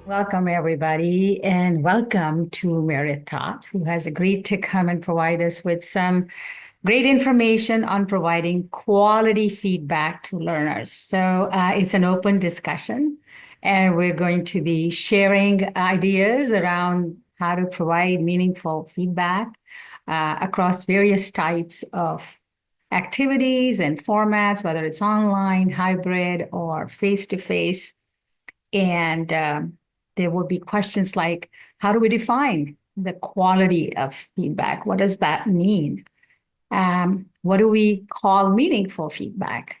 Welcome, everybody, and welcome to Meredith Toth, who has agreed to come and provide us with some great information on providing quality feedback to learners. It's an open discussion, and we're going to be sharing ideas around how to provide meaningful feedback across various types of activities and formats, whether it's online, hybrid, or face to face. And there will be questions like, how do we define the quality of feedback? What does that mean? What do we call meaningful feedback?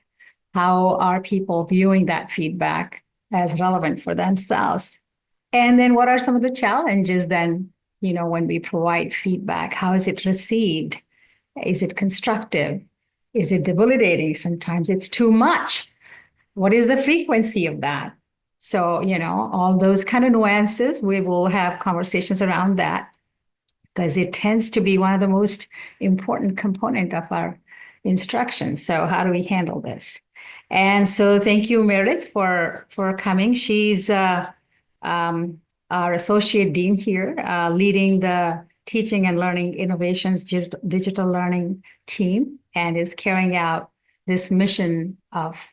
How are people viewing that feedback as relevant for themselves? And then what are some of the challenges then, when we provide feedback? How is it received? Is it constructive? Is it debilitating? Sometimes it's too much. What is the frequency of that? So, all those kind of nuances, we will have conversations around that because it tends to be one of the most important component of our instruction. So how do we handle this? And so thank you, Meredith, for coming. She's our associate dean here, leading the Teaching and Learning Innovations digital learning team, and is carrying out this mission of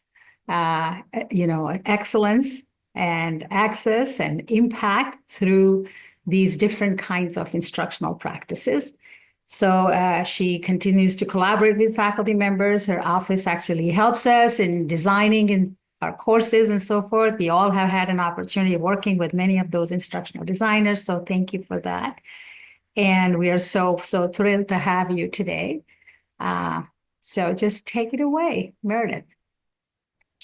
excellence and access and impact through these different kinds of instructional practices. So she continues to collaborate with faculty members. Her office actually helps us in designing in our courses and so forth. We all have had an opportunity of working with many of those instructional designers. So thank you for that. And we are so thrilled to have you today. So just take it away, Meredith.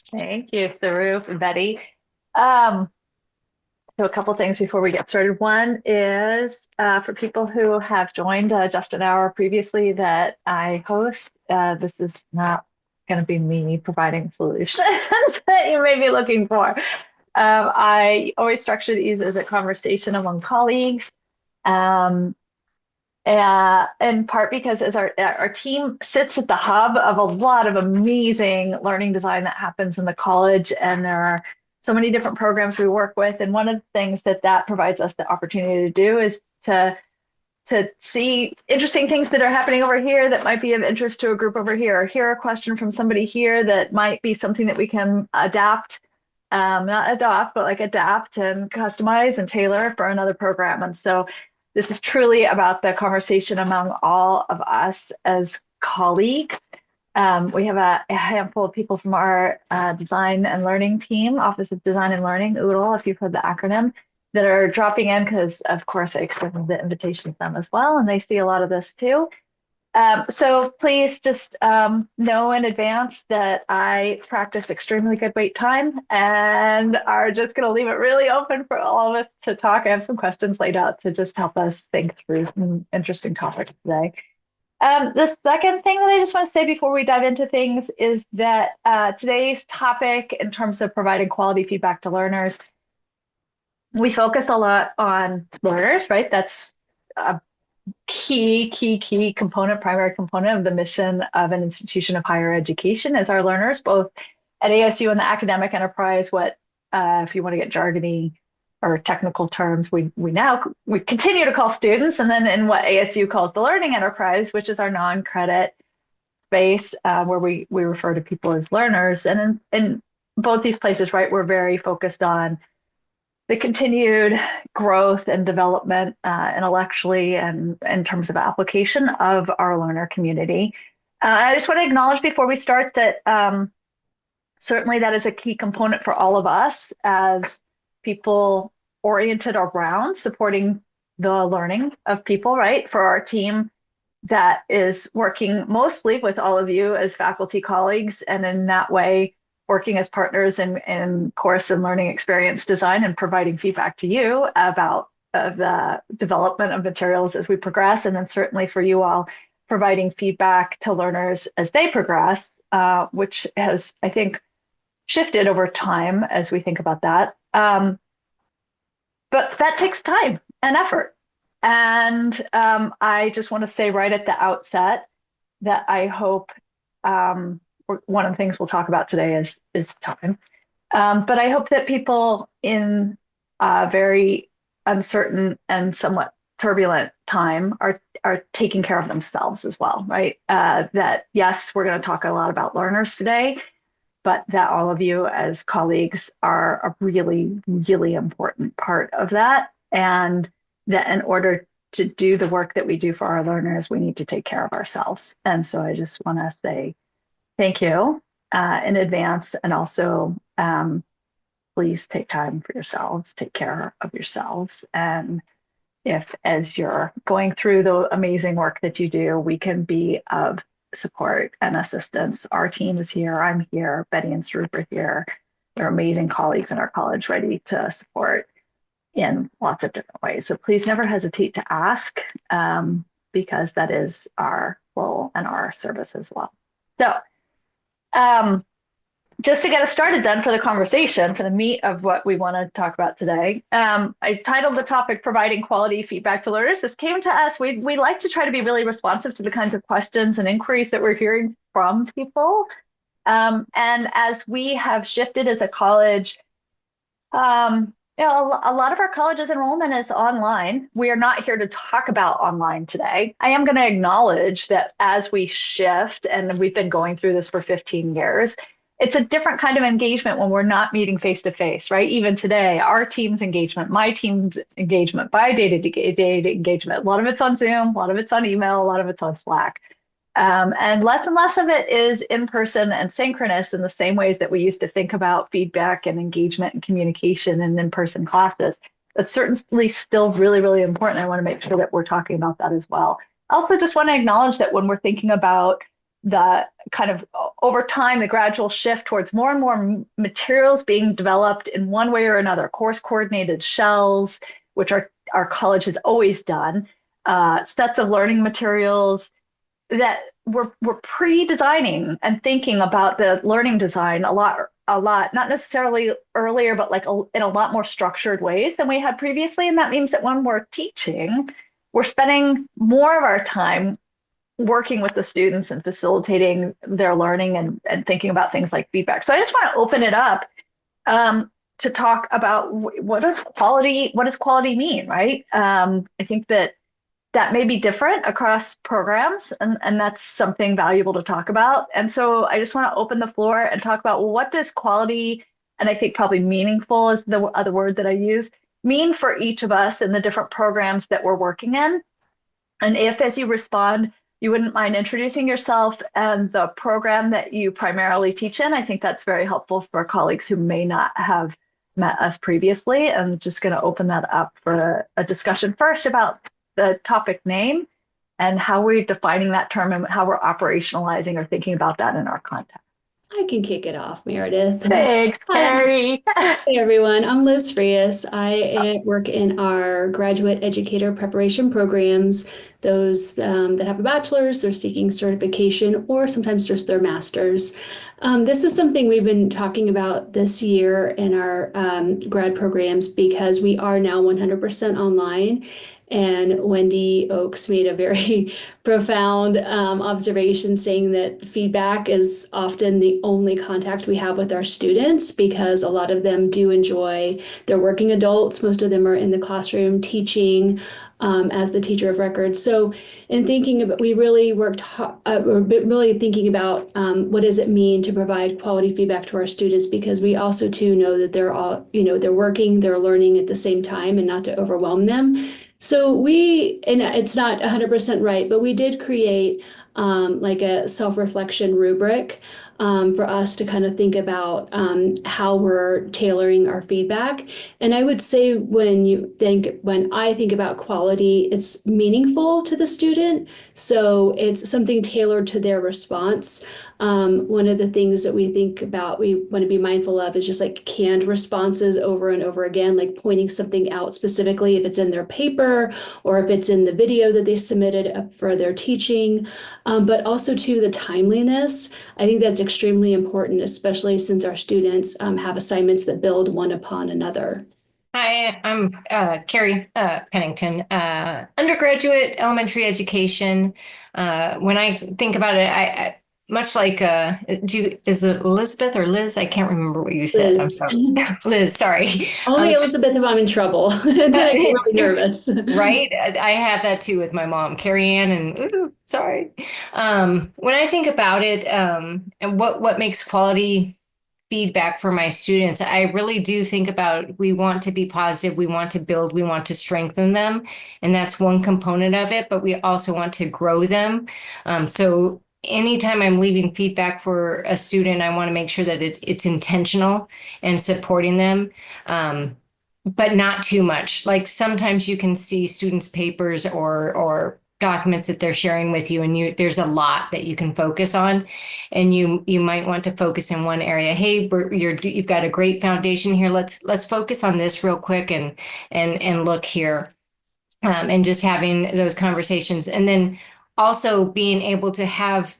Thank you, Sarup and Betty. Um, so a couple things before we get started. One is for people who have joined just an hour previously that I host, this is not going to be me providing solutions that you may be looking for. I always structure these as a conversation among colleagues. In part because as our team sits at the hub of a lot of amazing learning design that happens in the college, and there are so many different programs we work with. And one of the things that provides us the opportunity to do is to see interesting things that are happening over here that might be of interest to a group over here, or hear a question from somebody here that might be something that we can adapt, not adopt, but like adapt and customize and tailor for another program. And so this is truly about the conversation among all of us as colleagues. We have a handful of people from our design and learning team, Office of Design and Learning, OODLE, if you've heard the acronym, that are dropping in because, of course, I extended the invitation to them as well, and they see a lot of this too. So please just know in advance that I practice extremely good wait time and are just going to leave it really open for all of us to talk. I have some questions laid out to just help us think through some interesting topics today. The second thing that I just want to say before we dive into things is that today's topic, in terms of providing quality feedback to learners, we focus a lot on learners, right? That's a key component, primary component of the mission of an institution of higher education is our learners, both at ASU and the academic enterprise. What, if you want to get jargony or technical terms, we continue to call students, and then in what ASU calls the learning enterprise, which is our non-credit space, where we refer to people as learners. And in both these places, right, we're very focused on the continued growth and development intellectually and in terms of application of our learner community. I just want to acknowledge before we start that certainly that is a key component for all of us as people oriented around supporting the learning of people, right? For our team that is working mostly with all of you as faculty colleagues, and in that way, working as partners in course and learning experience design and providing feedback to you about the development of materials as we progress. And then certainly for you all, providing feedback to learners as they progress, which has, I think, shifted over time as we think about that. But that takes time and effort. And I just want to say right at the outset that I hope one of the things we'll talk about today is time. But I hope that people in very uncertain and somewhat turbulent time are taking care of themselves as well, right? That yes, we're going to talk a lot about learners today, but that all of you as colleagues are a really, really important part of that. And that in order to do the work that we do for our learners, we need to take care of ourselves. And so I just want to say thank you in advance. And also, please take time for yourselves, take care of yourselves. And if, as you're going through the amazing work that you do, we can be of support and assistance. Our team is here. I'm here. Betty and Sarup are here. They're amazing colleagues in our college ready to support in lots of different ways. So please never hesitate to ask because that is our role and our service as well. So um, just to get us started then for the conversation, for the meat of what we want to talk about today, I titled the topic Providing Quality Feedback to Learners. This came to us. We like to try to be really responsive to the kinds of questions and inquiries that we're hearing from people. And as we have shifted as a college, a lot of our college's enrollment is online. We are not here to talk about online today. I am going to acknowledge that as we shift, and we've been going through this for 15 years, it's a different kind of engagement when we're not meeting face to face, right? Even today, our team's engagement, my team's engagement, by day-to-day engagement, a lot of it's on Zoom, a lot of it's on email, a lot of it's on Slack. And less of it is in person and synchronous in the same ways that we used to think about feedback and engagement and communication and in-person classes. That's certainly still really, really important. I want to make sure that we're talking about that as well. I also just want to acknowledge that when we're thinking about the kind of over time, the gradual shift towards more and more materials being developed in one way or another, course coordinated shells, which our college has always done, sets of learning materials, that we're pre-designing and thinking about the learning design a lot, not necessarily earlier, but like in a lot more structured ways than we had previously. And that means that when we're teaching, we're spending more of our time working with the students and facilitating their learning and thinking about things like feedback. So I just want to open it up to talk about what does quality mean, right? I think that may be different across programs, and that's something valuable to talk about. And so I just want to open the floor and talk about, well, what does quality, and I think probably meaningful is the other word that I use, mean for each of us in the different programs that we're working in. And if, as you respond, you wouldn't mind introducing yourself and the program that you primarily teach in, I think that's very helpful for colleagues who may not have met us previously. I'm just going to open that up for a discussion first about the topic name and how we're defining that term and how we're operationalizing or thinking about that in our context. I can kick it off, Meredith. Thanks, Carrie. Hey everyone, I'm Liz Frias. I work in our graduate educator preparation programs, those that have a bachelor's, they're seeking certification, or sometimes just their master's. This is something we've been talking about this year in our grad programs because we are now 100% online. And Wendy Oakes made a very profound observation saying that feedback is often the only contact we have with our students because a lot of them do enjoy, they're working adults, most of them are in the classroom teaching as the teacher of record. So in thinking about, we really worked, we're really thinking about what does it mean to provide quality feedback to our students, because we also too know that they're all, they're working, they're learning at the same time and not to overwhelm them. So and it's not 100% right, but we did create like a self-reflection rubric for us to kind of think about how we're tailoring our feedback. And I would say when I think about quality, it's meaningful to the student. So it's something tailored to their response. One of the things that we think about, we want to be mindful of is just like canned responses over and over again, like pointing something out specifically if it's in their paper or if it's in the video that they submitted for their teaching, but also to the timeliness. I think that's extremely important, especially since our students have assignments that build one upon another. Hi, I'm Carrie Pennington, undergraduate elementary education. When I think about it, much like is it Elizabeth or Liz? I can't remember what you said. I'm Liz. sorry. Liz, sorry. Only Just Elizabeth if I'm in trouble. Then I get really nervous. right. I have that too with my mom, Carrie Ann, and ooh, sorry. When I think about it, and what makes quality feedback for my students, I really do think about we want to be positive, we want to build, we want to strengthen them, and that's one component of it. But we also want to grow them. So anytime I'm leaving feedback for a student, I want to make sure that it's intentional and supporting them. But not too much. Like sometimes you can see students' papers or documents that they're sharing with you, and there's a lot that you can focus on, and you might want to focus in one area. Hey, you've got a great foundation here. Let's focus on this real quick and look here, and just having those conversations, and then also being able to have,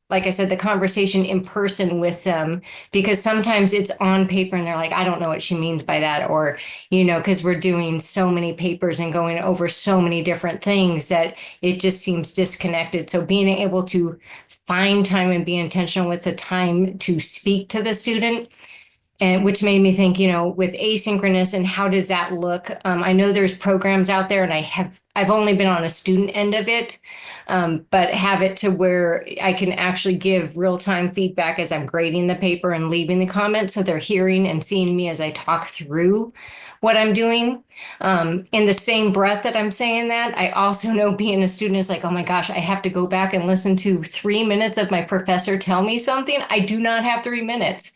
like I said, the conversation in person with them, because sometimes it's on paper and they're like, I don't know what she means by that. Or, because we're doing so many papers and going over so many different things that it just seems disconnected. So being able to find time and be intentional with the time to speak to the student, and which made me think, with asynchronous and how does that look? I know there's programs out there, and I've only been on a student end of it, but have it to where I can actually give real-time feedback as I'm grading the paper and leaving the comments, so they're hearing and seeing me as I talk through what I'm doing. In the same breath that I'm saying that, I also know being a student is like, oh my gosh, I have to go back and listen to 3 minutes of my professor tell me something. I do not have 3 minutes.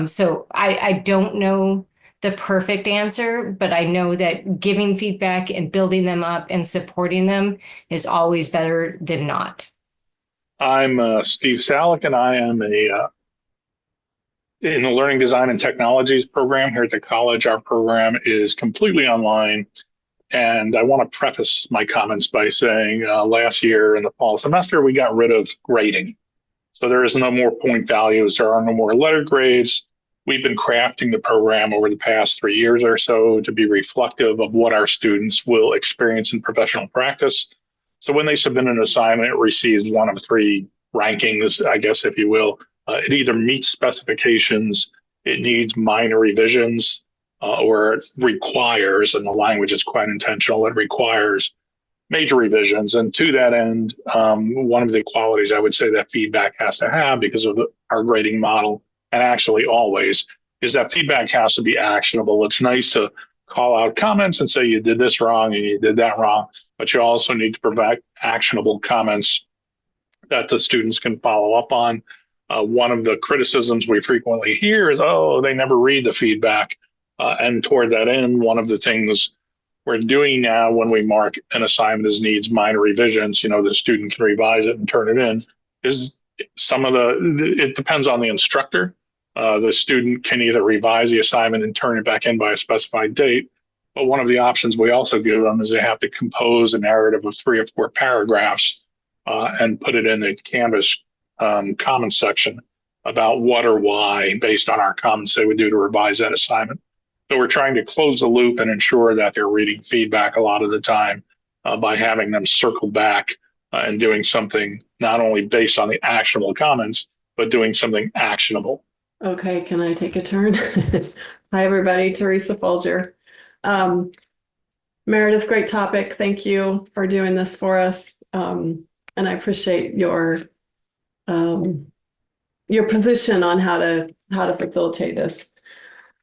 So I don't know the perfect answer, but I know that giving feedback and building them up and supporting them is always better than not. I'm Steve Salick, and I am in the Learning Design and Technologies program here at the college. Our program is completely online. And I want to preface my comments by saying last year in the fall semester, we got rid of grading. So there is no more point values. There are no more letter grades. We've been crafting the program over the past 3 years or so to be reflective of what our students will experience in professional practice. So when they submit an assignment, it receives one of three rankings, I guess, if you will. It either meets specifications, it needs minor revisions, or it requires, and the language is quite intentional, it requires major revisions. And to that end, one of the qualities I would say that feedback has to have, because of our grading model, and actually always, is that feedback has to be actionable. It's nice to call out comments and say you did this wrong and you did that wrong, but you also need to provide actionable comments that the students can follow up on. One of the criticisms we frequently hear is, oh, they never read the feedback. And toward that end, one of the things we're doing now when we mark an assignment as needs minor revisions, the student can revise it and turn it in, is it depends on the instructor. The student can either revise the assignment and turn it back in by a specified date. But one of the options we also give them is they have to compose a narrative of 3 or 4 paragraphs and put it in the Canvas comments section about what or why, based on our comments, they would do to revise that assignment. So we're trying to close the loop and ensure that they're reading feedback a lot of the time by having them circle back and doing something not only based on the actionable comments, but doing something actionable. Okay, can I take a turn? Hi, everybody. Teresa Folger. Meredith, great topic. Thank you for doing this for us. And I appreciate your position on how to facilitate this.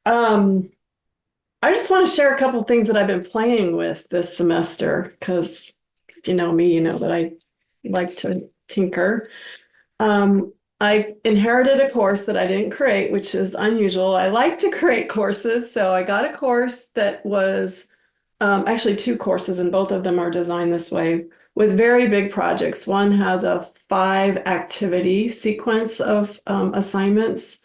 I just want to share a couple things that I've been playing with this semester, because if you know me, you know that I like to tinker. I inherited a course that I didn't create, which is unusual. I like to create courses, so I got a course that was actually 2 courses, and both of them are designed this way, with very big projects. One has a 5-activity sequence of assignments.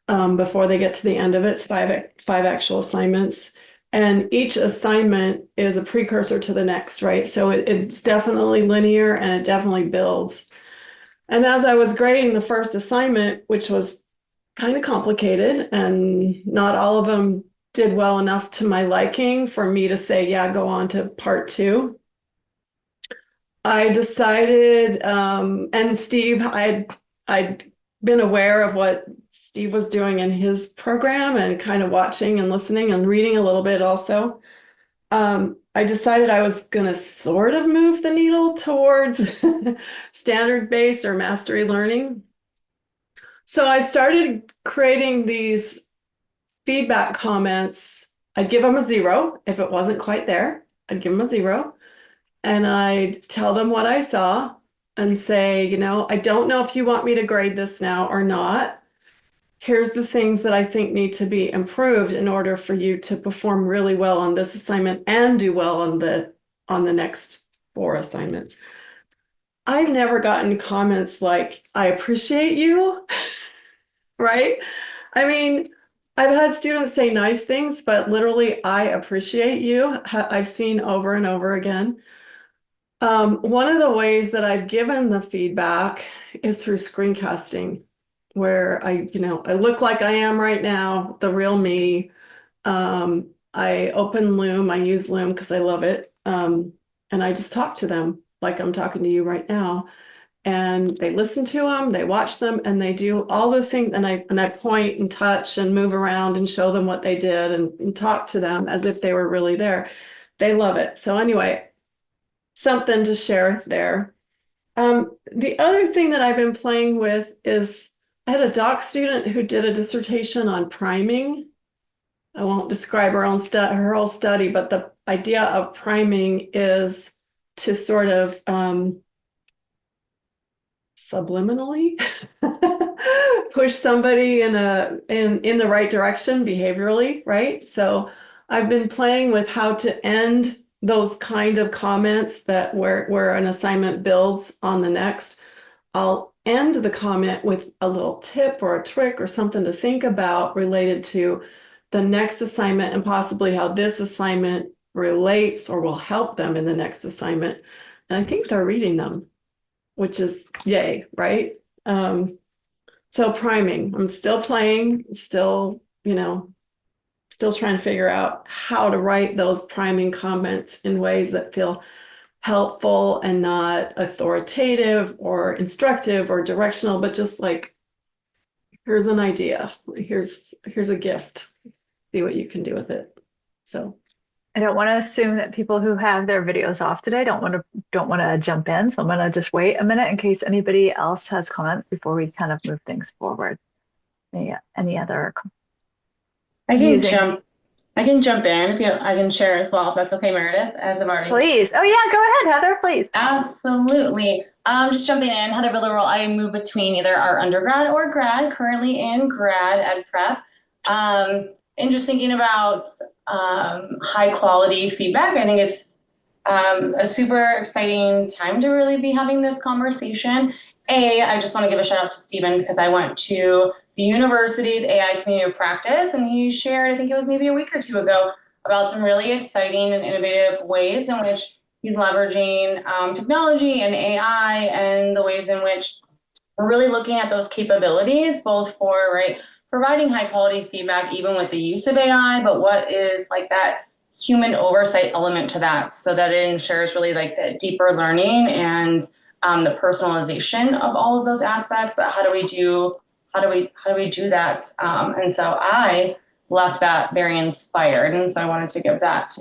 Before they get to the end of it, it's 5 actual assignments. And each assignment is a precursor to the next, right? So it's definitely linear and it definitely builds. And as I was grading the first assignment, which was kind of complicated and not all of them did well enough to my liking for me to say, yeah, go on to part 2. I decided, and Steve, I'd been aware of what Steve was doing in his program and kind of watching and listening and reading a little bit also. I decided I was going to sort of move the needle towards standard-based or mastery learning. So I started creating these feedback comments. I'd give them a 0. If it wasn't quite there, I'd give them a 0. And I'd tell them what I saw and say, I don't know if you want me to grade this now or not. Here's the things that I think need to be improved in order for you to perform really well on this assignment and do well on the next 4 assignments. I've never gotten comments like, I appreciate you, right? I mean, I've had students say nice things, but literally, I appreciate you. I've seen over and over again. One of the ways that I've given the feedback is through screencasting, where I look like I am right now, the real me. I open Loom, I use Loom because I love it. And I just talk to them like I'm talking to you right now. And they listen to them, they watch them, and they do all the things. And I point and touch and move around and show them what they did and talk to them as if they were really there. They love it. So anyway, something to share there. The other thing that I've been playing with is I had a doc student who did a dissertation on priming. I won't describe her whole study, but the idea of priming is to sort of subliminally push somebody in the right direction behaviorally, right? So I've been playing with how to end those kind of comments that where an assignment builds on the next. I'll end the comment with a little tip or a trick or something to think about related to the next assignment and possibly how this assignment relates or will help them in the next assignment. And I think they're reading them, which is yay, right? So priming, I'm still playing, still trying to figure out how to write those priming comments in ways that feel helpful and not authoritative or instructive or directional, but just like, here's an idea, here's a gift, see what you can do with it. So I don't want to assume that people who have their videos off today don't want to jump in. So I'm going to just wait a minute in case anybody else has comments before we kind of move things forward. Any other? I can jump in if I can share as well, if that's okay, Meredith, as I've already. Please. Oh yeah, go ahead, Heather, please. Absolutely. Just jumping in, Heather Villarreal, I move between either our undergrad or grad, currently in grad ed prep. And just thinking about high quality feedback. I think it's a super exciting time to really be having this conversation. I just want to give a shout out to Stephen because I went to the university's AI community of practice and he shared, I think it was maybe a week or 2 ago, about some really exciting and innovative ways in which he's leveraging technology and AI and the ways in which we're really looking at those capabilities, both for providing high quality feedback, even with the use of AI, but what is like that human oversight element to that so that it ensures really like the deeper learning and the personalization of all of those aspects. But how do we do that? And so I left that very inspired. And so I wanted to give that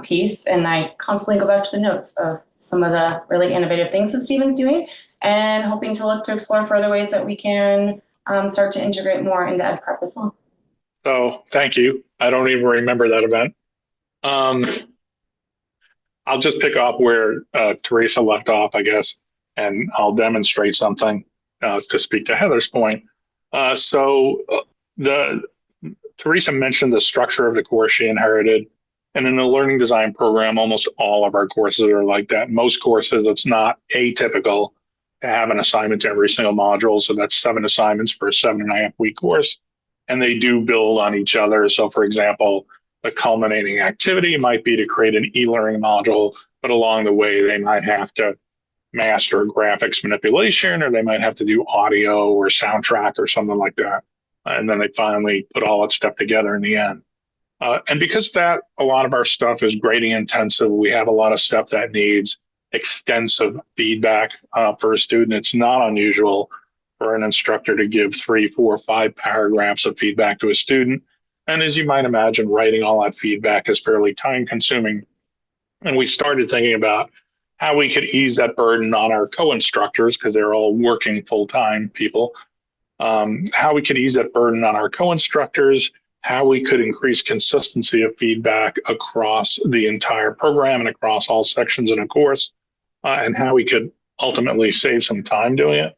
piece. And I constantly go back to the notes of some of the really innovative things that Stephen's doing and hoping to look to explore further ways that we can start to integrate more into ed prep as well. So thank you. I don't even remember that event. I'll just pick up where Teresa left off, I guess, and I'll demonstrate something to speak to Heather's point. Teresa mentioned the structure of the course she inherited. And in the learning design program, almost all of our courses are like that. Most courses, it's not atypical to have an assignment to every single module. So that's 7 assignments for a 7.5-week course. And they do build on each other. So for example, the culminating activity might be to create an e-learning module, but along the way, they might have to master graphics manipulation, or they might have to do audio or soundtrack or something like that. And then they finally put all that stuff together in the end. And because of that, a lot of our stuff is grading intensive. We have a lot of stuff that needs extensive feedback for a student. It's not unusual for an instructor to give 3, 4, 5 paragraphs of feedback to a student. And as you might imagine, writing all that feedback is fairly time consuming. And we started thinking about how we could ease that burden on our co-instructors, because they're all working full-time people, how we could ease that burden on our co-instructors, how we could increase consistency of feedback across the entire program and across all sections in a course, and how we could ultimately save some time doing it.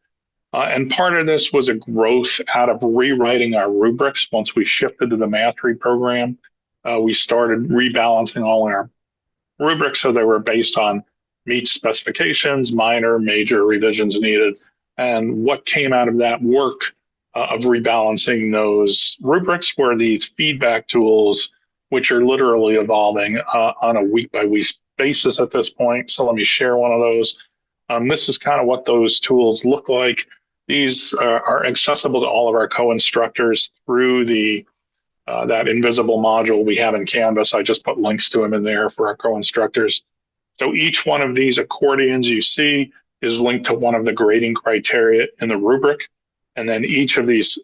And part of this was a growth out of rewriting our rubrics. Once we shifted to the mastery program, we started rebalancing all our rubrics so they were based on meet specifications, minor, major revisions needed. And what came out of that work of rebalancing those rubrics were these feedback tools, which are literally evolving on a week-by-week basis at this point. So let me share one of those. This is kind of what those tools look like. These are accessible to all of our co-instructors through the that invisible module we have in Canvas. I just put links to them in there for our co-instructors. So each one of these accordions you see is linked to one of the grading criteria in the rubric. And then each of these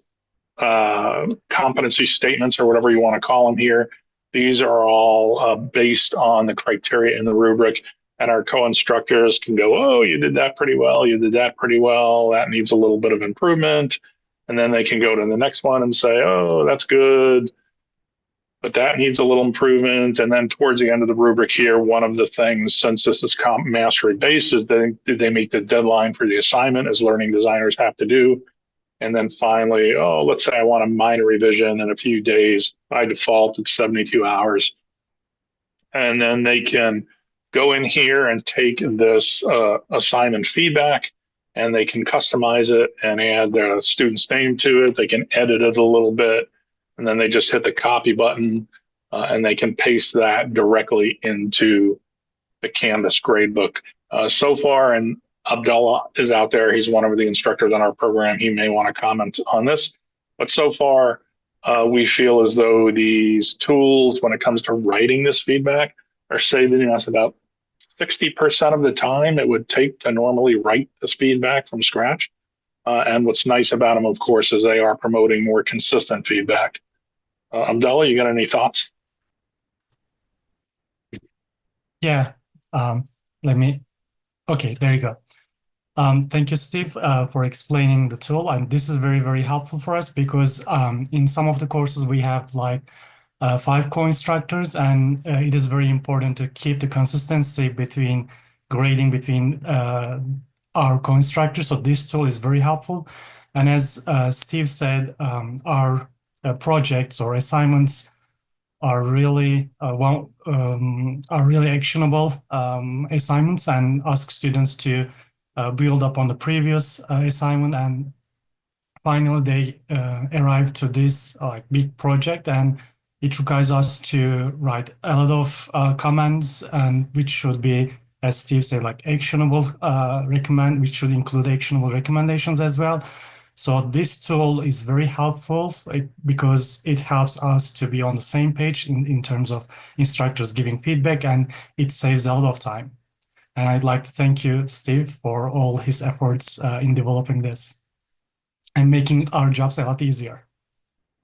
competency statements, or whatever you want to call them here, these are all based on the criteria in the rubric. And our co-instructors can go, oh, you did that pretty well. You did that pretty well. That needs a little bit of improvement. And then they can go to the next one and say, oh, that's good, but that needs a little improvement. And then towards the end of the rubric here, one of the things, since this is mastery based, is did they meet the deadline for the assignment, as learning designers have to do. And then finally, oh, let's say I want a minor revision in a few days. By default, it's 72 hours. And then they can go in here and take this assignment feedback, and they can customize it and add their student's name to it. They can edit it a little bit, and then they just hit the copy button, and they can paste that directly into the Canvas gradebook. So far, and Abdullah is out there. He's one of the instructors on our program. He may want to comment on this. But so far, we feel as though these tools, when it comes to writing this feedback, are saving us about 60% of the time it would take to normally write this feedback from scratch. And what's nice about them, of course, is they are promoting more consistent feedback. Abdullah, you got any thoughts? Yeah, okay, there you go. Thank you, Steve, for explaining the tool. And this is very, very helpful for us because in some of the courses we have like 5 co-instructors, and it is very important to keep the consistency between grading between our co-instructors. So this tool is very helpful. And as Steve said, our projects or assignments are really actionable assignments, and ask students to build up on the previous assignment, and finally they arrive to this big project, and it requires us to write a lot of commands, and which should be, as Steve said, like actionable which should include actionable recommendations as well. So this tool is very helpful because it helps us to be on the same page in terms of instructors giving feedback, and it saves a lot of time. And I'd like to thank you, Steve, for all his efforts in developing this and making our jobs a lot easier.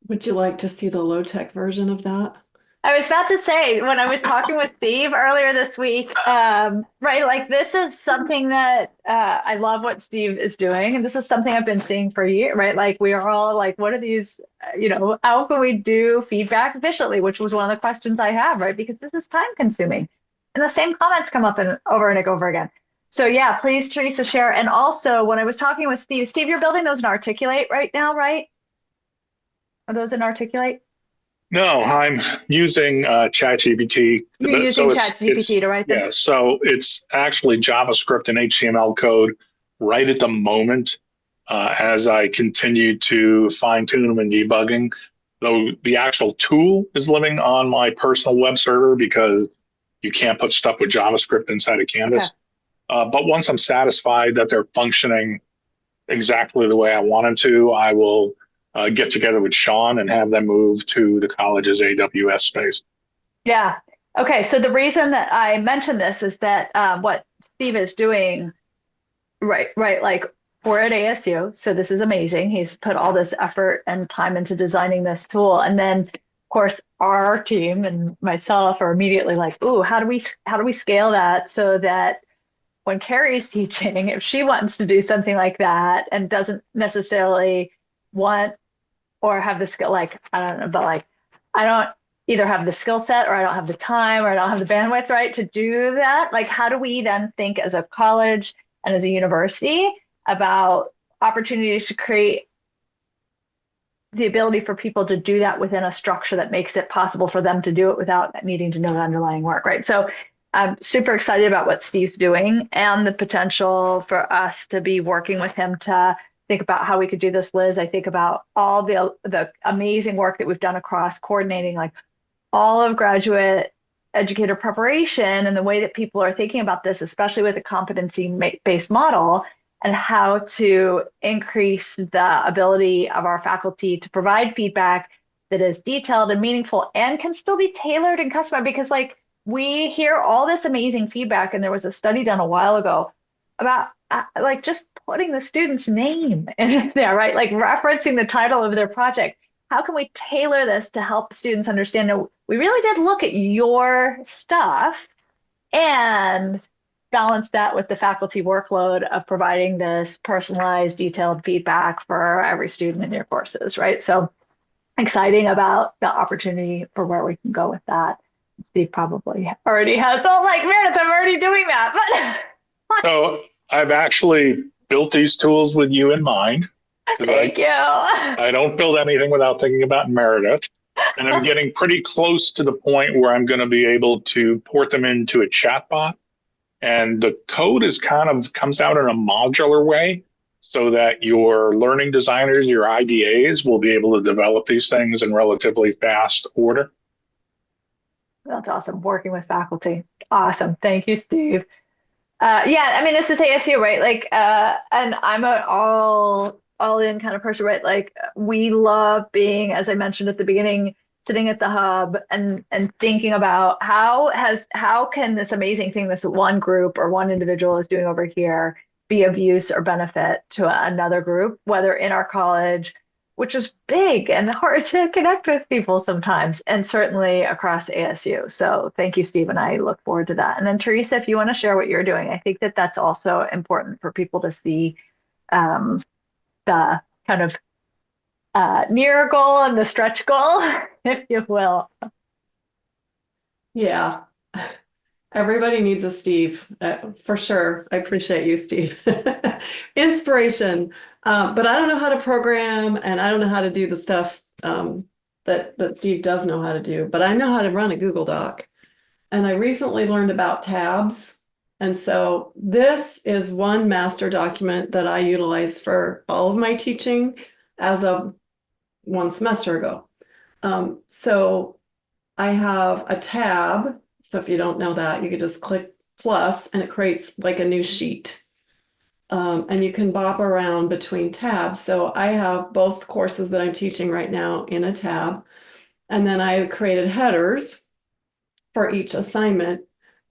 Would you like to see the low-tech version of that? I was about to say, when I was talking with Steve earlier this week, right, like this is something that I love what Steve is doing. And this is something I've been seeing for years, right? Like we are all like, what are these, how can we do feedback efficiently? Which was one of the questions I have, right? Because this is time consuming. And the same comments come up over and over again. So yeah, please, Teresa, share. And also when I was talking with Steve, you're building those in Articulate right now, right? Are those in Articulate? No, I'm using ChatGPT. You're using ChatGPT to write them? Yeah, so it's actually JavaScript and HTML code right at the moment as I continue to fine tune them and debugging. Though the actual tool is living on my personal web server because you can't put stuff with JavaScript inside of Canvas. Okay. But once I'm satisfied that they're functioning exactly the way I want them to, I will get together with Sean and have them move to the college's AWS space. Yeah. Okay. So the reason that I mentioned this is that what Steve is doing, right, like we're at ASU, so this is amazing. He's put all this effort and time into designing this tool. And then, of course, our team and myself are immediately like, ooh, how do we scale that so that when Carrie's teaching, if she wants to do something like that and doesn't necessarily want or have the skill, like, I don't know, but like, I don't either have the skill set or I don't have the time or I don't have the bandwidth, right, to do that. Like, how do we then think as a college and as a university about opportunities to create the ability for people to do that within a structure that makes it possible for them to do it without needing to know the underlying work, right? So I'm super excited about what Steve's doing and the potential for us to be working with him to think about how we could do this, Liz. I think about all the amazing work that we've done across coordinating like all of graduate educator preparation and the way that people are thinking about this, especially with a competency-based model, and how to increase the ability of our faculty to provide feedback that is detailed and meaningful and can still be tailored and customized. Because like we hear all this amazing feedback, and there was a study done a while ago about like just putting the student's name in there, right? Like referencing the title of their project. How can we tailor this to help students understand that we really did look at your stuff and balance that with the faculty workload of providing this personalized, detailed feedback for every student in your courses, right? So exciting about the opportunity for where we can go with that. Steve probably already has, oh, like, Meredith, I'm already doing that. But So I've actually built these tools with you in mind. thank you. I don't build anything without thinking about Meredith. And I'm getting pretty close to the point where I'm going to be able to port them into a chatbot. And the code is comes out in a modular way so that your learning designers, your IDAs will be able to develop these things in relatively fast order. That's awesome. Working with faculty. Awesome. Thank you, Steve. Yeah, I mean, this is ASU, right? Like, and I'm an all in kind of person, right? Like, we love being, as I mentioned at the beginning, sitting at the hub and thinking about how can this amazing thing this one group or one individual is doing over here be of use or benefit to another group, whether in our college, which is big and hard to connect with people sometimes, and certainly across ASU. So thank you, Steve, and I look forward to that. And then Teresa, if you want to share what you're doing, I think that that's also important for people to see the kind of near goal and the stretch goal, if you will. Yeah. Everybody needs a Steve, for sure. I appreciate you, Steve. Inspiration. But I don't know how to program and I don't know how to do the stuff that Steve does know how to do, but I know how to run a Google Doc. And I recently learned about tabs. And so this is one master document that I utilize for all of my teaching as of one semester ago. So I have a tab. So if you don't know that, you could just click plus and it creates like a new sheet. And you can bop around between tabs. So I have both courses that I'm teaching right now in a tab. And then I created headers for each assignment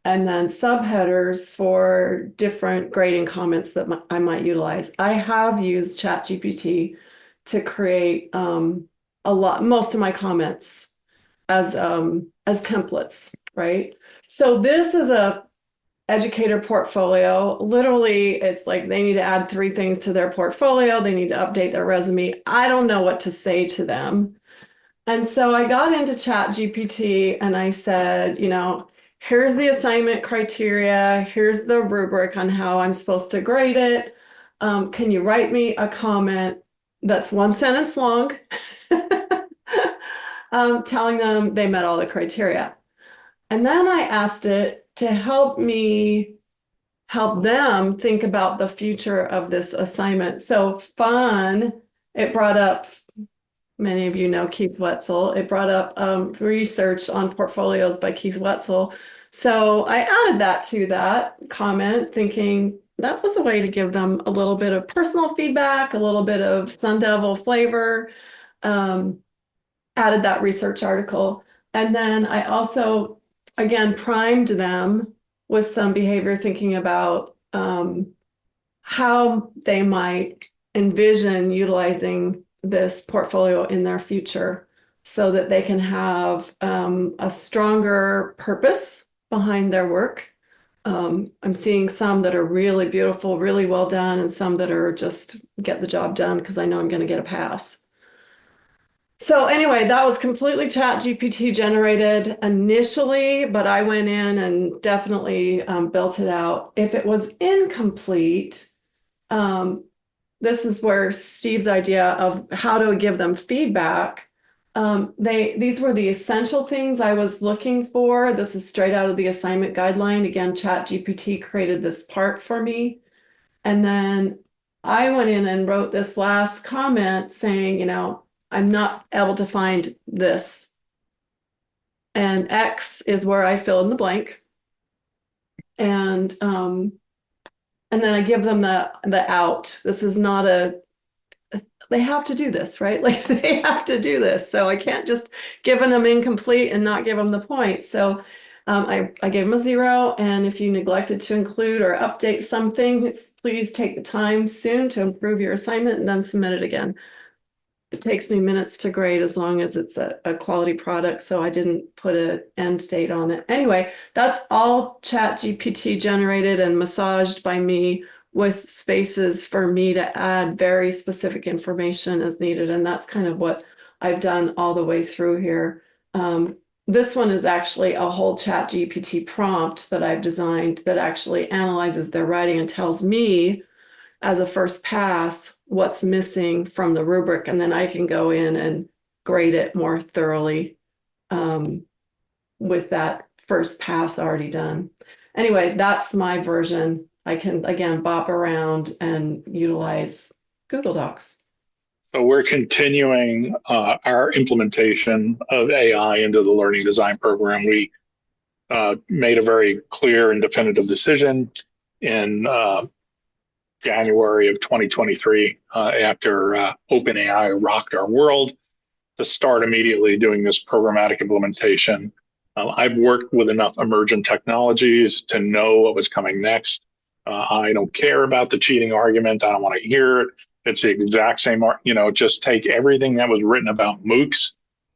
and then subheaders for different grading comments that I might utilize. I have used ChatGPT to create most of my comments as templates, right? So this is a educator portfolio. Literally, it's like they need to add 3 things to their portfolio. They need to update their resume. I don't know what to say to them. And so I got into ChatGPT and I said, here's the assignment criteria. Here's the rubric on how I'm supposed to grade it. Can you write me a comment that's 1 sentence long, telling them they met all the criteria. And then I asked it to help them think about the future of this assignment. So fun, it brought up, many of you know Keith Wetzel. It brought up research on portfolios by Keith Wetzel. So I added that to that comment, thinking that was a way to give them a little bit of personal feedback, a little bit of Sun Devil flavor. Added that research article. And then I also, again, primed them with some behavior thinking about how they might envision utilizing this portfolio in their future so that they can have a stronger purpose behind their work. I'm seeing some that are really beautiful, really well done, and some that are just get the job done because I know I'm going to get a pass. So anyway, that was completely Chat GPT generated initially, but I went in and definitely built it out. If it was incomplete, this is where Steve's idea of how to give them feedback. These were the essential things I was looking for. This is straight out of the assignment guideline. Again, Chat GPT created this part for me. And then I went in and wrote this last comment saying, you know, I'm not able to find this. And X is where I fill in the blank. And then I give them the out. This is not they have to do this, right? Like they have to do this. So I can't just give them incomplete and not give them the point. So I gave them a 0. And if you neglected to include or update something, please take the time soon to improve your assignment and then submit it again. It takes me minutes to grade as long as it's a quality product. So I didn't put an end date on it. Anyway, that's all Chat GPT generated and massaged by me with spaces for me to add very specific information as needed. And that's kind of what I've done all the way through here. This one is actually a whole Chat GPT prompt that I've designed that actually analyzes their writing and tells me as a first pass what's missing from the rubric, and then I can go in and grade it more thoroughly with that first pass already done. Anyway, that's my version. I can, again, bop around and utilize Google Docs. So we're continuing our implementation of AI into the learning design program. We made a very clear and definitive decision in January of 2023 after OpenAI rocked our world to start immediately doing this programmatic implementation. I've worked with enough emergent technologies to know what was coming next. I don't care about the cheating argument. I don't want to hear it. It's the exact same, just take everything that was written about MOOCs.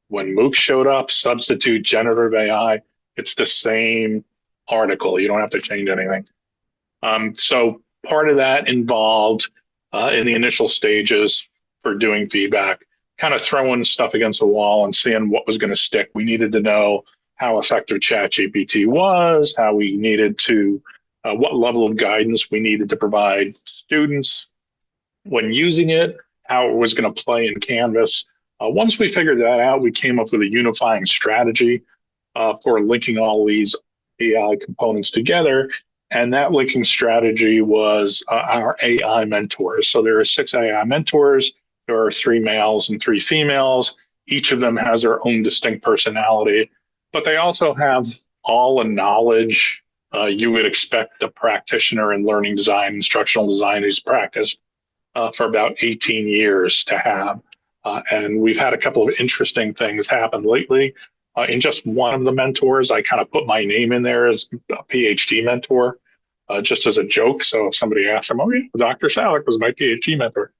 When MOOCs showed up, substitute generative AI. It's the same article. You don't have to change anything. So part of that involved in the initial stages for doing feedback, kind of throwing stuff against the wall and seeing what was going to stick. We needed to know how effective ChatGPT was, how we needed to, what level of guidance we needed to provide students when using it, how it was going to play in Canvas. Once we figured that out, we came up with a unifying strategy for linking all these AI components together. And that linking strategy was our AI mentors. So there are 6 AI mentors. There are 3 males and 3 females. Each of them has their own distinct personality, but they also have all the knowledge you would expect a practitioner in learning design, instructional design who's practiced for about 18 years to have. And we've had a couple of interesting things happen lately. In just one of the mentors, I kind of put my name in there as a PhD mentor, just as a joke. So if somebody asks them, oh, yeah, Dr. Salick was my PhD mentor.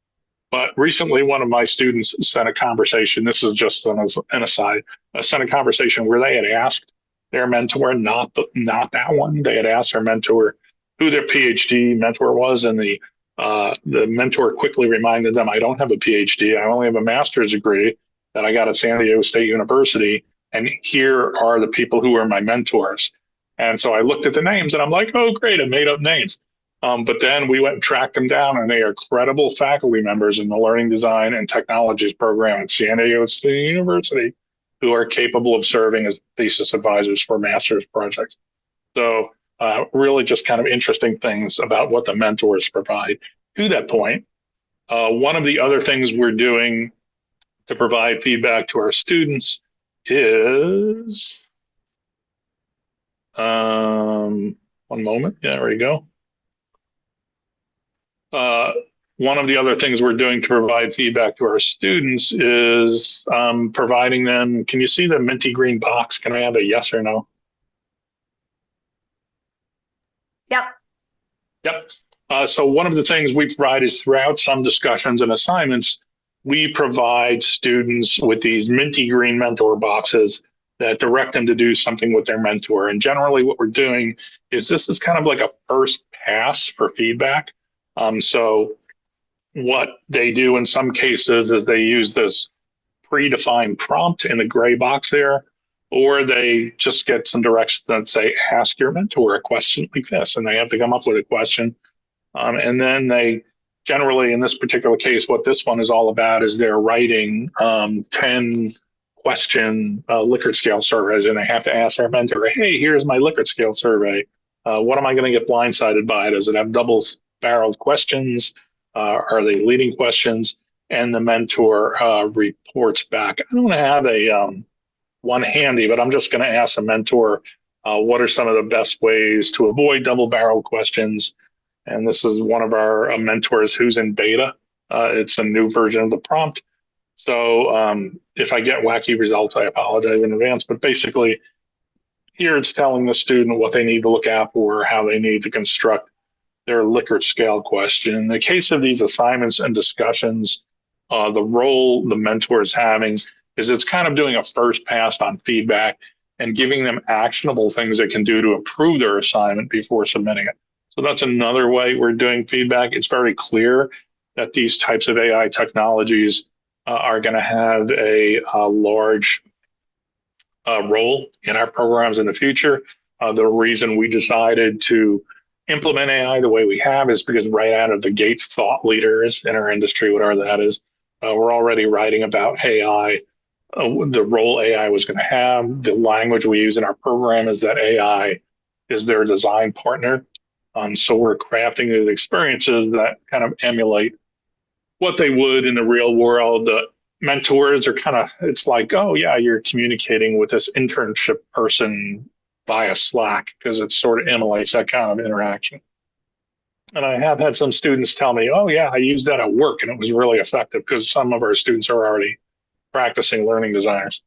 But recently, one of my students sent a conversation. This is just an aside. Sent a conversation where they had asked their mentor, not that one. They had asked their mentor who their PhD mentor was, and the mentor quickly reminded them, I don't have a PhD. I only have a master's degree that I got at San Diego State University. And here are the people who are my mentors. And so I looked at the names and I'm like, oh, great, I made up names. But then we went and tracked them down, and they are credible faculty members in the Learning Design and Technologies program at San Diego State University who are capable of serving as thesis advisors for master's projects. So really just kind of interesting things about what the mentors provide. To that point, one of the other things we're doing to provide feedback to our students is, one moment, yeah, there we go. One of the other things we're doing to provide feedback to our students is providing them, can you see the minty green box? Can I have a yes or no? Yep. Yep. So one of the things we provide is throughout some discussions and assignments, we provide students with these minty green mentor boxes that direct them to do something with their mentor. And generally what we're doing is this is kind of like a first pass for feedback. So what they do in some cases is they use this predefined prompt in the gray box there, or they just get some directions that say, ask your mentor a question like this, and they have to come up with a question. And then they generally, in this particular case, what this one is all about is they're writing 10 question Likert scale surveys, and they have to ask their mentor, hey, here's my Likert scale survey. What am I going to get blindsided by? Does it have double-barreled questions? Are they leading questions? And the mentor reports back. I don't have a one handy, but I'm just going to ask the mentor, what are some of the best ways to avoid double-barreled questions? And this is one of our mentors who's in beta. It's a new version of the prompt. So if I get wacky results, I apologize in advance. But basically, here it's telling the student what they need to look out for, how they need to construct their Likert scale question. In the case of these assignments and discussions, the role the mentor is having is it's kind of doing a first pass on feedback and giving them actionable things they can do to improve their assignment before submitting it. So that's another way we're doing feedback. It's very clear that these types of AI technologies are going to have a large role in our programs in the future. The reason we decided to implement AI the way we have is because right out of the gate, thought leaders in our industry, whatever that is, we're already writing about AI, the role AI was going to have. The language we use in our program is that AI is their design partner. So we're crafting these experiences that kind of emulate what they would in the real world. The mentors are kind of, it's like, oh yeah, you're communicating with this internship person via Slack, because it sort of emulates that kind of interaction. And I have had some students tell me, oh yeah, I used that at work and it was really effective, because some of our students are already practicing learning designers.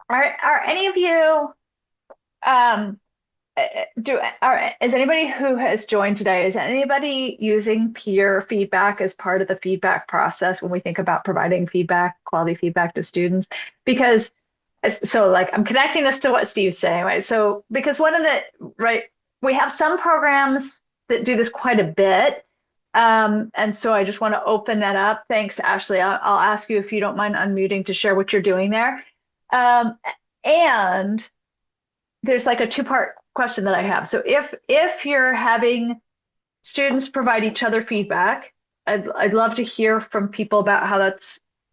Are any of you is anybody who has joined today, is anybody using peer feedback as part of the feedback process when we think about providing feedback, quality feedback to students? Because so like I'm connecting this to what Steve's saying, right? So because we have some programs that do this quite a bit. And so I just want to open that up. Thanks, Ashley. I'll ask you if you don't mind unmuting to share what you're doing there. And there's like a two-part question that I have. So if you're having students provide each other feedback, I'd love to hear from people about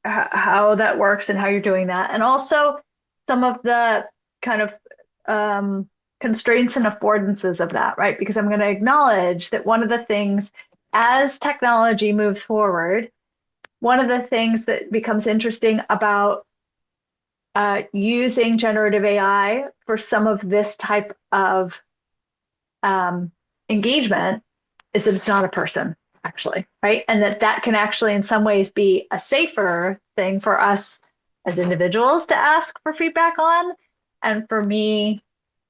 how that works and how you're doing that. And also some of the kind of constraints and affordances of that, right? Because I'm going to acknowledge that one of the things as technology moves forward, one of the things that becomes interesting about using generative AI for some of this type of engagement is that it's not a person, actually, right? And that can actually in some ways be a safer thing for us as individuals to ask for feedback on. And for me,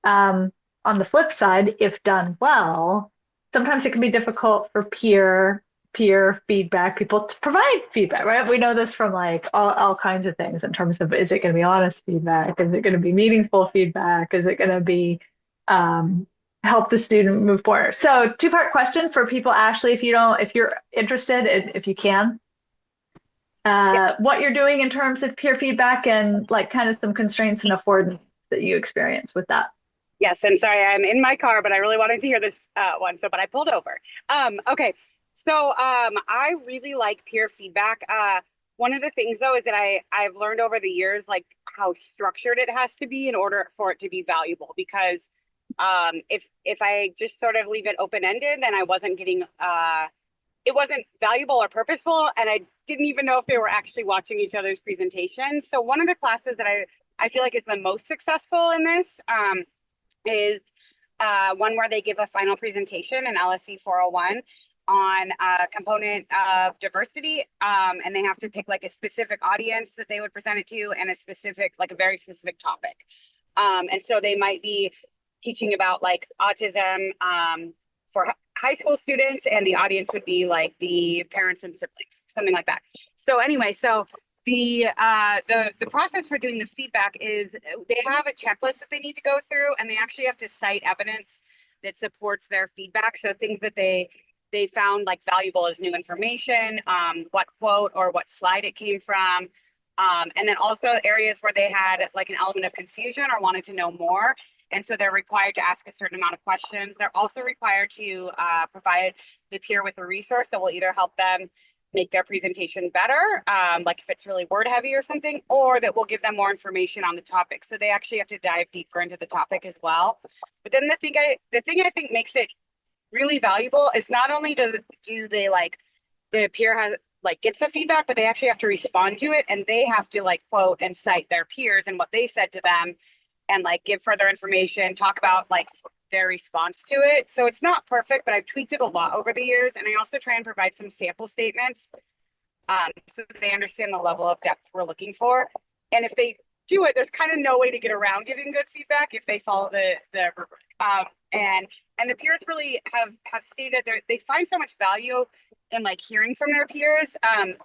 on the flip side, if done well, sometimes it can be difficult for peer feedback people to provide feedback, right? We know this from like all kinds of things in terms of, is it going to be honest feedback? Is it going to be meaningful feedback? Is it going to be help the student move forward? So two-part question for people, Ashley, if you're interested, if you can, what you're doing in terms of peer feedback and like kind of some constraints and affordance that you experience with that. Yes, and sorry, I'm in my car, but I really wanted to hear this one, but I pulled over. Okay, so I really like peer feedback. One of the things, though, is that I've learned over the years, like how structured it has to be in order for it to be valuable. Because if I just sort of leave it open-ended, then I wasn't getting, it wasn't valuable or purposeful, and I didn't even know if they were actually watching each other's presentations. So one of the classes that I feel like is the most successful in this is one where they give a final presentation in LSE 401 on a component of diversity, and they have to pick like a specific audience that they would present it to and a very specific topic. And so they might be teaching about like autism for high school students, and the audience would be like the parents and siblings, something like that. So anyway, so the process for doing the feedback is they have a checklist that they need to go through, and they actually have to cite evidence that supports their feedback. So things that they found like valuable as new information, what quote or what slide it came from, and then also areas where they had like an element of confusion or wanted to know more. And so they're required to ask a certain amount of questions. They're also required to provide the peer with a resource that will either help them make their presentation better, like if it's really word heavy or something, or that will give them more information on the topic. So they actually have to dive deeper into the topic as well. But then the thing I think makes it really valuable is not only do they like the peer has like gets the feedback, but they actually have to respond to it, and they have to like quote and cite their peers and what they said to them, and like give further information, talk about like their response to it. So it's not perfect, but I've tweaked it a lot over the years. And I also try and provide some sample statements so that they understand the level of depth we're looking for. And if they do it, there's kind of no way to get around giving good feedback if they follow the rubric. And the peers really have stated they find so much value in like hearing from their peers.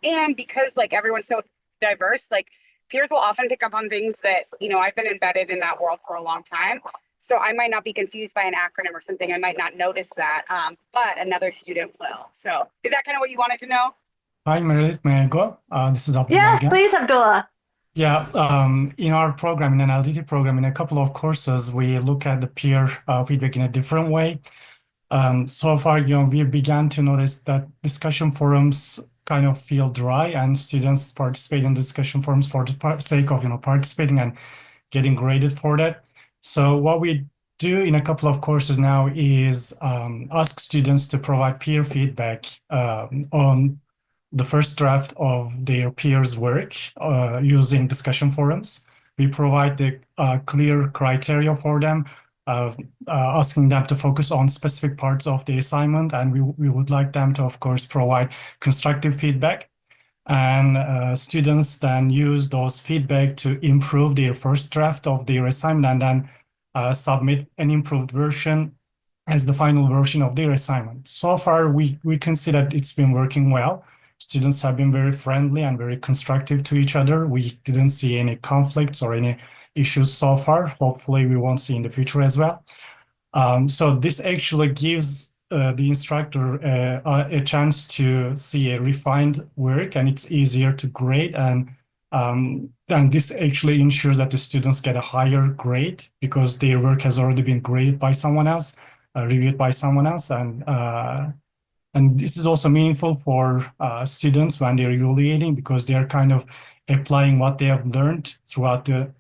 And because like everyone's so diverse, like peers will often pick up on things that, you know, I've been embedded in that world for a long time. So I might not be confused by an acronym or something. I might not notice that, but another student will. So is that kind of what you wanted to know? Hi, Meredith. May I go? This is Abdullah Yes, again. please, Abdullah. Yeah, in our program, in an LDT program, in a couple of courses, we look at the peer feedback in a different way. So far, we began to notice that discussion forums kind of feel dry, and students participate in discussion forums for the sake of participating and getting graded for that. So what we do in a couple of courses now is ask students to provide peer feedback on the first draft of their peers' work using discussion forums. We provide the clear criteria for them, asking them to focus on specific parts of the assignment, and we would like them to, of course, provide constructive feedback. And students then use those feedback to improve their first draft of their assignment, and then submit an improved version as the final version of their assignment. So far, we can see that it's been working well. Students have been very friendly and very constructive to each other. We didn't see any conflicts or any issues so far. Hopefully, we won't see in the future as well. So this actually gives the instructor a chance to see a refined work, and it's easier to grade. And this actually ensures that the students get a higher grade because their work has already been graded by someone else, reviewed by someone else. And this is also meaningful for students when they're evaluating, because they're kind of applying what they have learned throughout the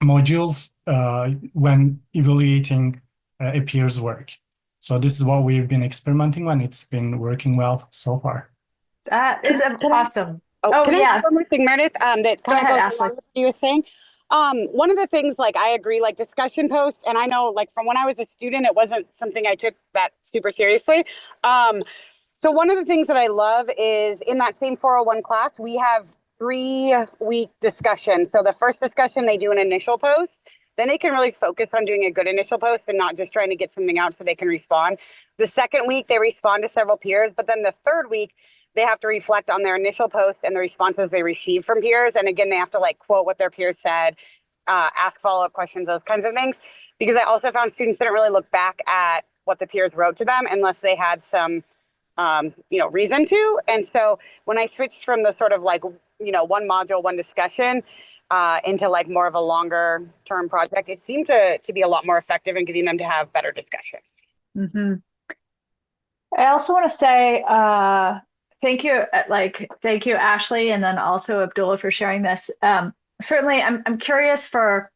modules when evaluating a peer's work. So this is what we've been experimenting on. It's been working well so far. That is awesome. Can I yeah. add one more thing, Meredith? That kind of goes Ashley. along with what you were saying. One of the things, like I agree, like discussion posts, and I know like from when I was a student, it wasn't something I took that super seriously. So one of the things that I love is in that same 401 class, we have 3-week discussion. So the first discussion, they do an initial post. Then they can really focus on doing a good initial post and not just trying to get something out so they can respond. The second week, they respond to several peers. But then the third week, they have to reflect on their initial post and the responses they received from peers. And again, they have to like quote what their peers said, ask follow-up questions, those kinds of things. Because I also found students didn't really look back at what the peers wrote to them unless they had some reason to. And so when I switched from the sort of like, one module, one discussion into like more of a longer term project, it seemed to be a lot more effective in getting them to have better discussions. Mm-hmm. I also want to say thank you, Ashley, and then also Abdullah for sharing this. Certainly, I'm curious for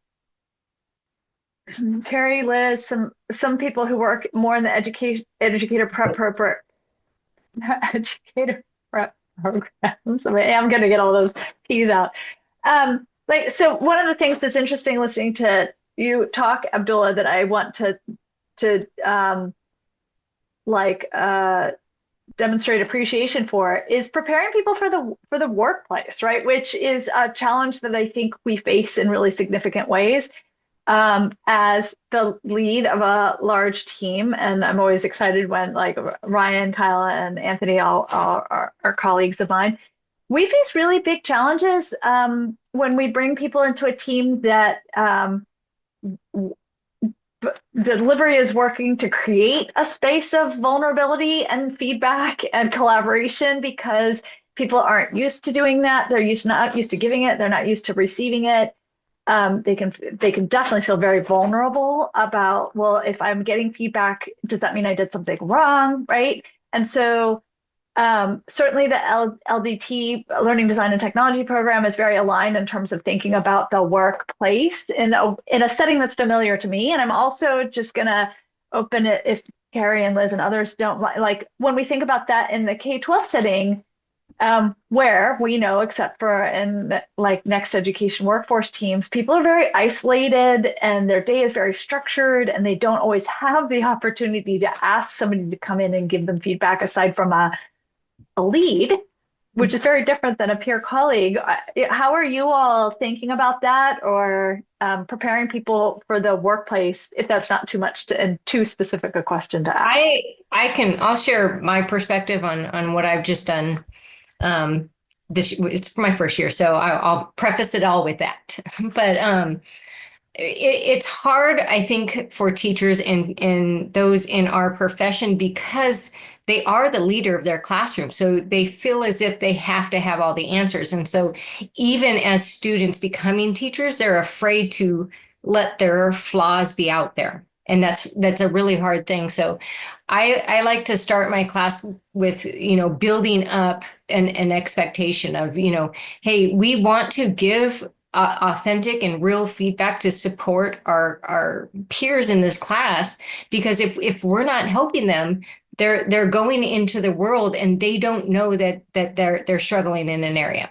Terry, Liz, some people who work more in the educator prep programs. I mean, I'm going to get all those P's out. So one of the things that's interesting listening to you talk, Abdullah, that I want to demonstrate appreciation for is preparing people for the workplace, right? Which is a challenge that I think we face in really significant ways. as the lead of a large team, and I'm always excited when like Ryan, Kyle, and Anthony all are colleagues of mine. We face really big challenges when we bring people into a team that the delivery is working to create a space of vulnerability and feedback and collaboration, because people aren't used to doing that. They're not used to giving it. They're not used to receiving it. They can definitely feel very vulnerable about, well, if I'm getting feedback, does that mean I did something wrong, right? And so certainly the LDT, Learning Design and Technology program, is very aligned in terms of thinking about the workplace in a setting that's familiar to me. And I'm also just going to open it if Carrie and Liz and others don't like when we think about that in the K-12 setting, where we know, except for in like next education workforce teams, people are very isolated and their day is very structured, and they don't always have the opportunity to ask somebody to come in and give them feedback aside from a lead, which is very different than a peer colleague. How are you all thinking about that, or preparing people for the workplace, if that's not too much and too specific a question to ask? I'll share my perspective on what I've just done. It's my first year, so I'll preface it all with that. But it's hard, I think, for teachers and those in our profession, because they are the leader of their classroom. So they feel as if they have to have all the answers. And so even as students becoming teachers, they're afraid to let their flaws be out there. And that's a really hard thing. So I like to start my class with, building up an expectation of, hey, we want to give authentic and real feedback to support our peers in this class, because if we're not helping them, they're going into the world and they don't know that they're struggling in an area.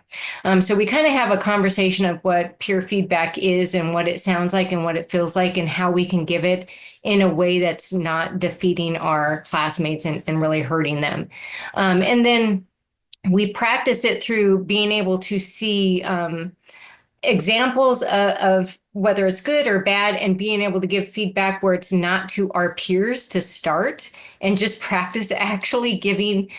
So we kind of have a conversation of what peer feedback is and what it sounds like and what it feels like and how we can give it in a way that's not defeating our classmates and really hurting them. And then we practice it through being able to see examples of whether it's good or bad, and being able to give feedback where it's not to our peers to start, and just practice actually giving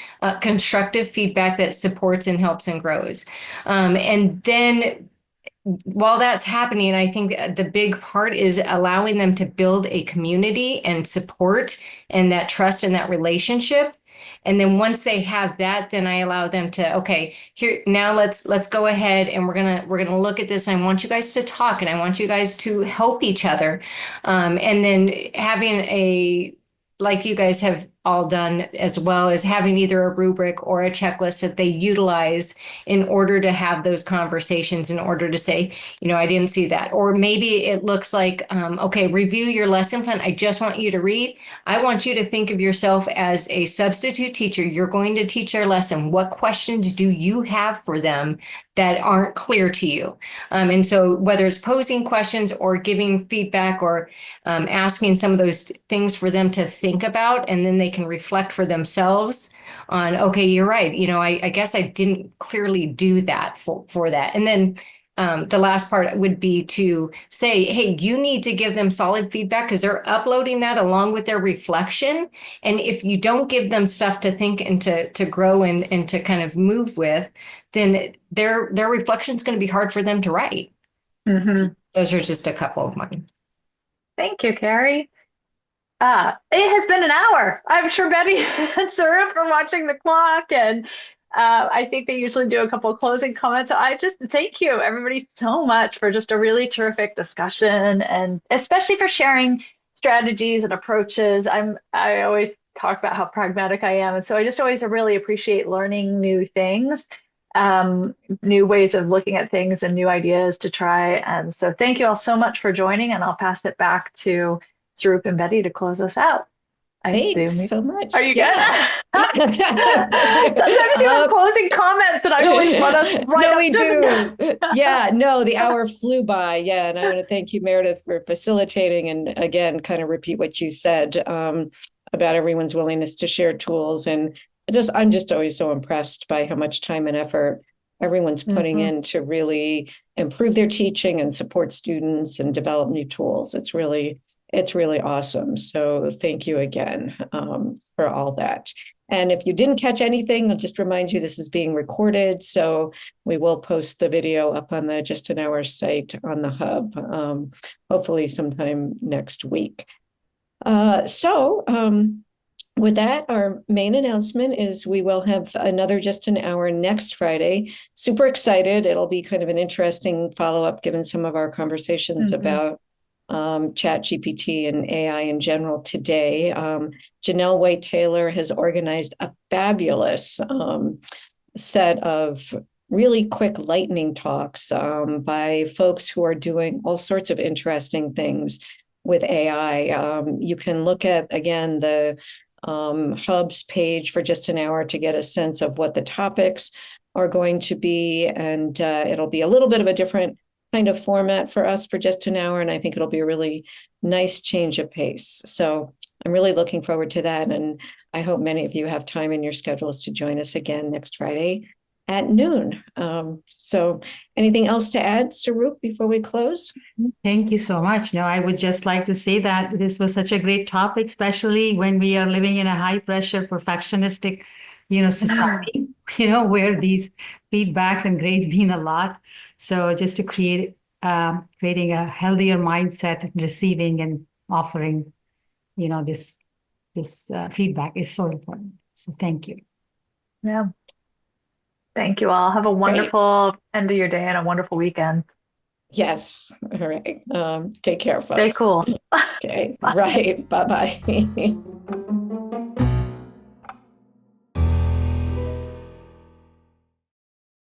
constructive feedback that supports and helps and grows. And then while that's happening, I think the big part is allowing them to build a community and support and that trust and that relationship. And then once they have that, then I allow them to, okay, here, now let's go ahead and we're gonna look at this. I want you guys to talk and I want you guys to help each other. And then having like you guys have all done, as well as having either a rubric or a checklist that they utilize in order to have those conversations, in order to say, I didn't see that. Or maybe it looks like, okay, review your lesson plan. I just want you to read. I want you to think of yourself as a substitute teacher. You're going to teach their lesson. What questions do you have for them that aren't clear to you? And so whether it's posing questions or giving feedback or asking some of those things for them to think about, and then they can reflect for themselves on, okay, you're right. I guess I didn't clearly do that for that. And then the last part would be to say, hey, you need to give them solid feedback, because they're uploading that along with their reflection. And if you don't give them stuff to think and to grow and to kind of move with, then their reflection is going to be hard for them to write. Mm-hmm. So those are just a couple of mine. Thank you, Carrie. It has been an hour. I'm sure Betty and Sarah for watching the clock, and I think they usually do a couple of closing comments. So I just thank you, everybody, so much for just a really terrific discussion, and especially for sharing strategies and approaches. I always talk about how pragmatic I am, and so I just always really appreciate learning new things, new ways of looking at things and new ideas to try. And so thank you all so much for joining, and I'll pass it back to Sarup and Betty to close us out. Thanks so much. Are you good? Sometimes you have closing comments, and I always let us No, we do. Yeah, no, the hour flew by. Yeah, and I want to thank you, Meredith, for facilitating, and again, kind of repeat what you said about everyone's willingness to share tools. And I'm just always so impressed by how much time and effort everyone's putting Mhm. in to really improve their teaching and support students and develop new tools. It's really awesome. So thank you again for all that. And if you didn't catch anything, I'll just remind you this is being recorded. So we will post the video up on the Just an Hour site on the hub, hopefully sometime next week. With that, our main announcement is we will have another Just an Hour next Friday. Super excited. It'll be kind of an interesting follow-up given some of our conversations about Chat GPT and AI in general today. Janelle White Taylor has organized a fabulous set of really quick lightning talks by folks who are doing all sorts of interesting things with AI. You can look at, again, the Hub's page for Just an Hour to get a sense of what the topics are going to be. And it'll be a little bit of a different kind of format for us for Just an Hour. And I think it'll be a really nice change of pace. So I'm really looking forward to that. And I hope many of you have time in your schedules to join us again next Friday at noon. So anything else to add, Sarup, before we close? Thank you so much. No, I would just like to say that this was such a great topic, especially when we are living in a high pressure, perfectionistic, society, where these feedbacks and grades mean a lot. So just to creating a healthier mindset and receiving and offering, this feedback is so important. So thank you. Yeah. Thank you all. Have a wonderful end of your day and a wonderful weekend. Yes. All right. Take care, folks. Stay cool. Okay. Bye. Right. Bye-bye.